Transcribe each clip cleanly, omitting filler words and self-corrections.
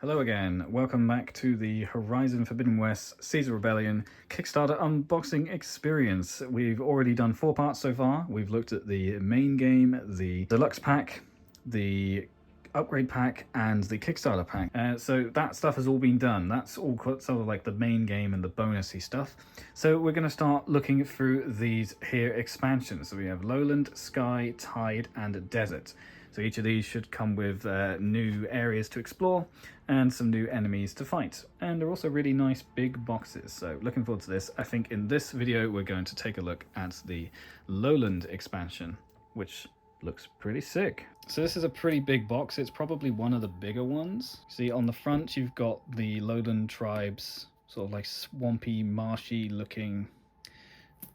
Hello again, welcome back to the Horizon Forbidden West Seeds of Rebellion Kickstarter unboxing experience. We've already done 4 parts so far. We've looked at the main game, the deluxe pack, the upgrade pack, and the Kickstarter pack. So that stuff has all been done. That's all sort of like the main game and the bonusy stuff. So we're going to start looking through these here expansions. So we have Lowland, Sky, Tide, and Desert. So each of these should come with new areas to explore and some new enemies to fight. And they're also really nice big boxes. So looking forward to this. I think in this video we're going to take a look at the Lowland expansion, which looks pretty sick. So this is a pretty big box. It's probably one of the bigger ones. See, on the front you've got the Lowland tribes, sort of like swampy, marshy looking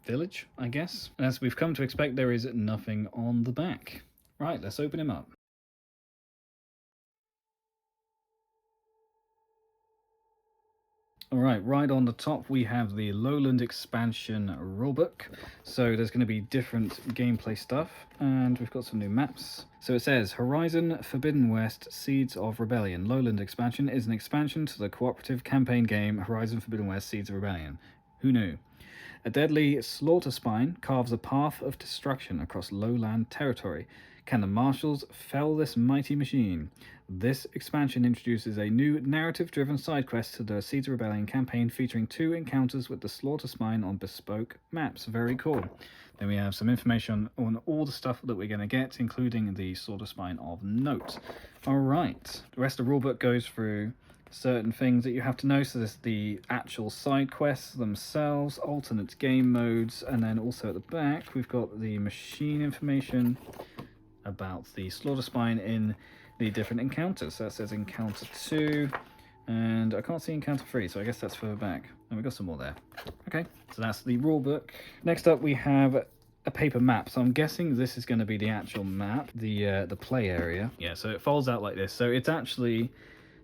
village, I guess. As we've come to expect, there is nothing on the back. Right, let's open him up. Alright, right on the top we have the Lowland Expansion Rulebook. So there's going to be different gameplay stuff, and we've got some new maps. So it says, Horizon Forbidden West Seeds of Rebellion Lowland Expansion is an expansion to the cooperative campaign game Horizon Forbidden West Seeds of Rebellion. Who knew? A deadly Slaughterspine carves a path of destruction across lowland territory. Can the Marshals fell this mighty machine? This expansion introduces a new narrative-driven side quest to the Seeds of Rebellion campaign, featuring 2 encounters with the Slaughterspine on bespoke maps. Very cool. Then we have some information on all the stuff that we're going to get, including the Slaughterspine of note. Alright, the rest of the rulebook goes through certain things that you have to know. So there's the actual side quests themselves, alternate game modes, and then also at the back we've got the machine information about the Slaughterspine in the different encounters. So that says encounter 2, and I can't see encounter 3, so I guess that's further back. And we've got some more there. Okay, so that's the rulebook. Next up we have a paper map. So I'm guessing this is going to be the actual map, the play area. Yeah, so it folds out like this. So it's actually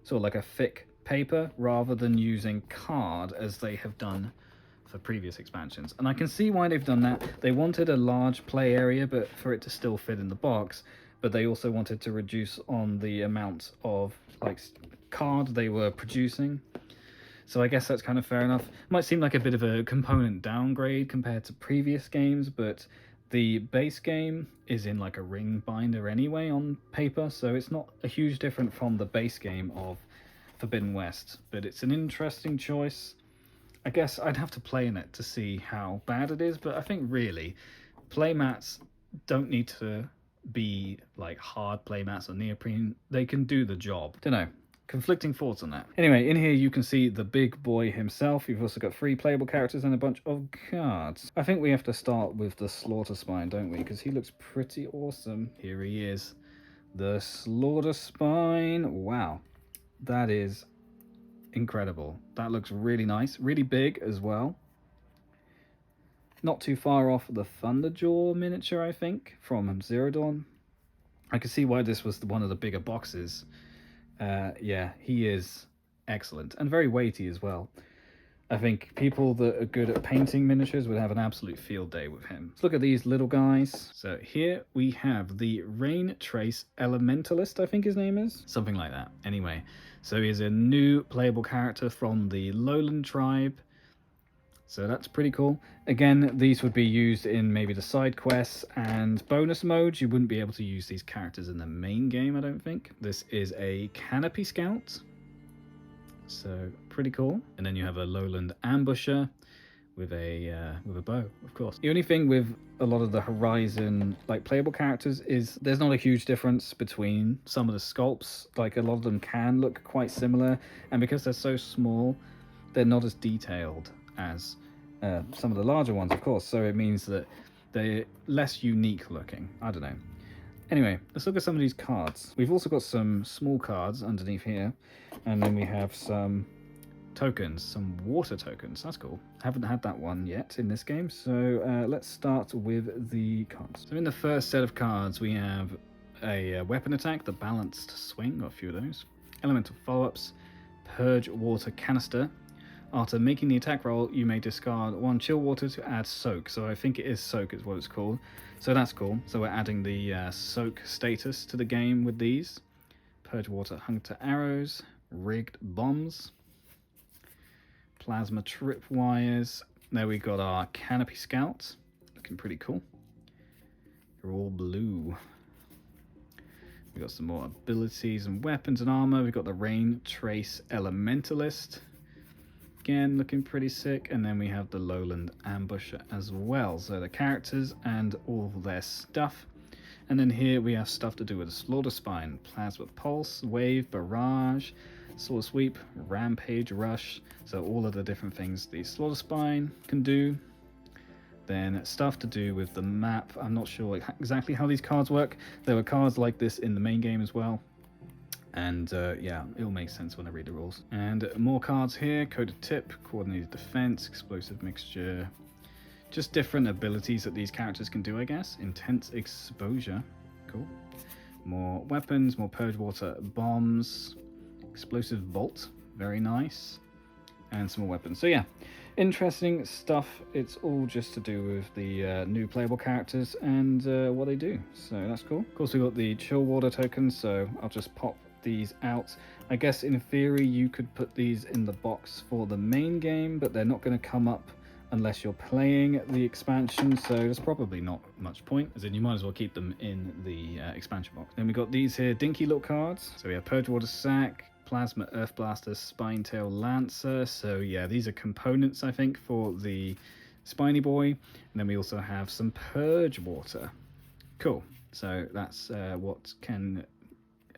sort of like a thick paper rather than using card as they have done for previous expansions. And I can see why they've done that. They wanted a large play area, but for it to still fit in the box, but they also wanted to reduce on the amount of like card they were producing. So I guess that's kind of fair enough. Might seem like a bit of a component downgrade compared to previous games, but the base game is in like a ring binder anyway on paper, so it's not a huge difference from the base game of Forbidden West, but it's an interesting choice. I guess I'd have to play in it to see how bad it is, but I think really playmats don't need to be like hard playmats or neoprene. They can do the job. Don't know. Conflicting thoughts on that. Anyway, in here you can see the big boy himself. You've also got 3 playable characters and a bunch of cards. I think we have to start with the Slaughterspine, don't we? Because he looks pretty awesome. Here he is. The Slaughterspine. Wow. That is incredible. That looks really nice. Really big as well. Not too far off the Thunderjaw miniature, I think, from Zero Dawn. I can see why this was one of the bigger boxes. Yeah, he is excellent and very weighty as well. I think people that are good at painting miniatures would have an absolute field day with him. Let's look at these little guys. So here we have the Rain Trace Elementalist, I think his name is. Something like that. Anyway, so he's a new playable character from the Lowland tribe. So that's pretty cool. Again, these would be used in maybe the side quests and bonus modes. You wouldn't be able to use these characters in the main game, I don't think. This is a Canopy Scout. So pretty cool. And then you have a Lowland Ambusher with a bow, of course. The only thing with a lot of the Horizon like playable characters is there's not a huge difference between some of the sculpts. Like a lot of them can look quite similar, and because they're so small, they're not as detailed as some of the larger ones, of course. So it means that they're less unique looking. I don't know. Anyway, let's look at some of these cards. We've also got some small cards underneath here, and then we have some tokens, some water tokens. That's cool. Haven't had that one yet in this game, so let's start with the cards. So in the first set of cards, we have a weapon attack, the balanced swing, got a few of those. Elemental follow-ups, purge water canister. After making the attack roll, you may discard 1 chill water to add soak. So I think it is soak is what it's called. So that's cool. So we're adding the soak status to the game with these. Purge water hunter arrows. rigged bombs, plasma tripwires. There we got our canopy scouts, looking pretty cool. They're all blue. We got some more abilities and weapons and armor. We got the Rain Trace Elementalist, again looking pretty sick. And then we have the Lowland Ambusher as well. So the characters and all their stuff. And then here we have stuff to do with the Slaughterspine, Plasma Pulse, Wave, Barrage, Sword Sweep, Rampage, Rush. So all of the different things the Slaughterspine can do. Then stuff to do with the map. I'm not sure exactly how these cards work. There were cards like this in the main game as well. And yeah, it'll make sense when I read the rules. And more cards here. Coded Tip, Coordinated Defense, Explosive Mixture. Just different abilities that these characters can do, I guess. Intense Exposure. Cool. More weapons, more Purge Water bombs. Explosive Bolt. Very nice. And some more weapons. So yeah, interesting stuff. It's all just to do with the new playable characters and what they do. So that's cool. Of course, we've got the Chill Water tokens, so I'll just pop these out. I guess in theory you could put these in the box for the main game, but they're not going to come up unless you're playing the expansion, so there's probably not much point, as in you might as well keep them in the expansion box. Then we got these here dinky little cards. So we have Purge Water Sack, Plasma Earth Blaster, Spinetail Lancer. So yeah, these are components I think for the Spiny Boy. And then we also have some Purge Water. Cool. So that's what can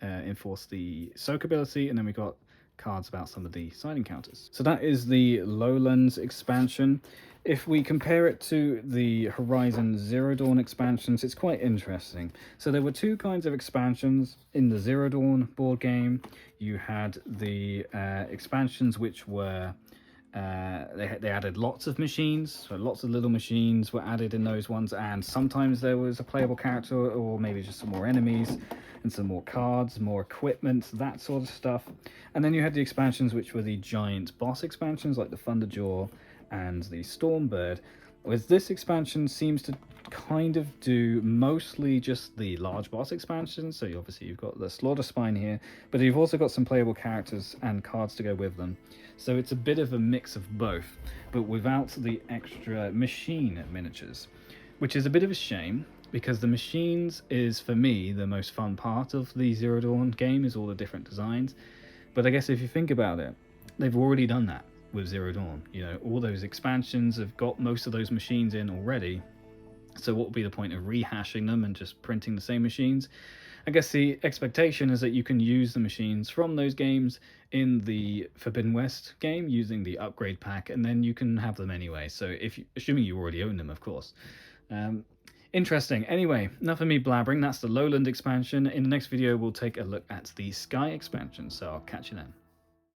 enforce the soak ability. And then we got cards about some of the side encounters. So that is the Lowlands expansion. If we compare it to the Horizon Zero Dawn expansions, it's quite interesting. So there were two kinds of expansions in the Zero Dawn board game. You had the expansions which were they added lots of machines, so lots of little machines were added in those ones, and sometimes there was a playable character or maybe just some more enemies and some more cards, more equipment, that sort of stuff. And then you had the expansions which were the giant boss expansions like the Thunderjaw and the Stormbird, whereas this expansion seems to kind of do mostly just the large boss expansion. So obviously you've got the Slaughterspine here, but you've also got some playable characters and cards to go with them. So it's a bit of a mix of both, but without the extra machine miniatures, which is a bit of a shame, because the machines is, for me, the most fun part of the Zero Dawn game, is all the different designs. But I guess if you think about it, they've already done that with Zero Dawn. You know, all those expansions have got most of those machines in already. So what would be the point of rehashing them and just printing the same machines? I guess the expectation is that you can use the machines from those games in the Forbidden West game using the upgrade pack, and then you can have them anyway. So if you, assuming you already own them, of course. Interesting. Anyway, enough of me blabbering. That's the Lowland expansion. In the next video, we'll take a look at the Sky expansion. So I'll catch you then.